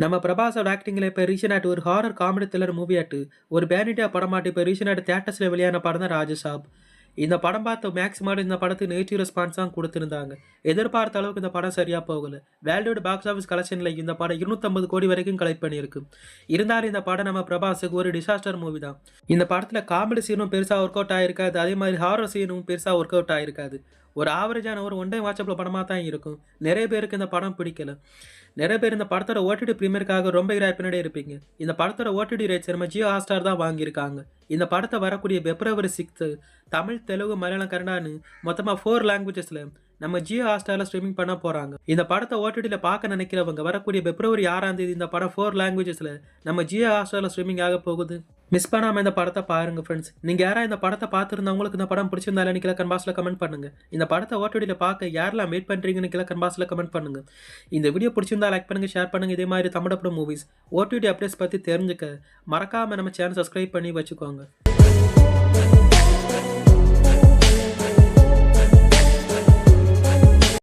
நம்ம பிரபாஸோட ஆக்டிங்ல இப்ப ரீசென்ட்டாட்டு ஒரு ஹாரர் காமெடி த்ரில்லர் மூவியாட்டு ஒரு பேன் இண்டியா படமாட்டு இப்ப ரீசென்ட்டாட்டு தியேட்டர்ஸ்ல வெளியான படம் தான் ராஜசாப். இந்த படம் பார்த்த மேக்ஸிமம் இந்த படத்துக்கு நெகட்டிவ் ரெஸ்பான்ஸ் தான் கொடுத்திருந்தாங்க. எதிர்பார்த்த அளவுக்கு இந்த படம் சரியா போகல. வேர்ல்டோட பாக்ஸ் ஆஃபீஸ் கலெக்ஷன்ல இந்த படம் 250 கோடி வரைக்கும் கலெக்ட் பண்ணியிருக்கு. இருந்தாலும் இந்த படம் நம்ம பிரபாஸுக்கு ஒரு டிசாஸ்டர் மூவி தான். இந்த படத்துல காமெடி சீனும் பெருசா ஒர்க் அவுட் ஆயிருக்காது. அதே மாதிரி ஹாரர் சீனும் பெருசா ஒர்க் அவுட் ஆயிருக்காது. ஒரு ஆவரேஜான ஒரு ஒன் டைம் வாட்சப்ல படமா தான் இருக்கும். நிறைய பேருக்கு இந்த படம் பிடிக்கல. நிறைய பேர் இந்த படத்தோட ஓடிடி பிரீமியருக்காக ரொம்ப பின்னாடி இருப்பீங்க. இந்த படத்தோட ஓடிடி ரைட்ஸ் நம்ம ஜியோ ஹாட்ஸ்டார் தான் வாங்கியிருக்காங்க. இந்த படத்தை வரக்கூடிய பிப்ரவரி 6 தமிழ், தெலுங்கு, மலையாளம், கன்னடான்னு மொத்தமாக 4 லாங்குவேஜஸ்ல நம்ம ஜியோ ஹாட்ஸ்டாரில் ஸ்ட்ரீமிங் பண்ண போகிறாங்க. இந்த படத்தை ஓடிடியில் பார்க்க நினைக்கிறவங்க வரக்கூடிய பிப்ரவரி 6 இந்த படம் 4 லாங்குவேஜஸ்ல நம்ம ஜியோ ஹாட்ஸ்டாரில் ஸ்ட்ரீமிங் ஆக போகுது. மிஸ் பண்ணாமல் இந்த படத்தை பாருங்க ஃப்ரெண்ட்ஸ். நீங்கள் யாராவது இந்த படத்தை பார்த்துருந்தவங்களுக்கு இந்த படம் பிடிச்சிருந்தாலும் கீழே கன்பாஸில் கமெண்ட் பண்ணுங்க. இந்த படத்தை ஓடிடியில் பார்க்க யாரெல்லாம் வெயிட் பண்ணுறீங்கன்னு கீழே கன்பாஸில் கமெண்ட் பண்ணுங்க. இந்த வீடியோ பிடிச்சிருந்தா லைக் பண்ணுங்க, ஷேர் பண்ணுங்க. இதே மாதிரி தமிழ் மூவிஸ் ஓடிடி அப்டேட்ஸ் பற்றி தெரிஞ்சுக்க மறக்காம நம்ம சேனல் சப்ஸ்கிரைப் பண்ணி வச்சுக்கோங்க.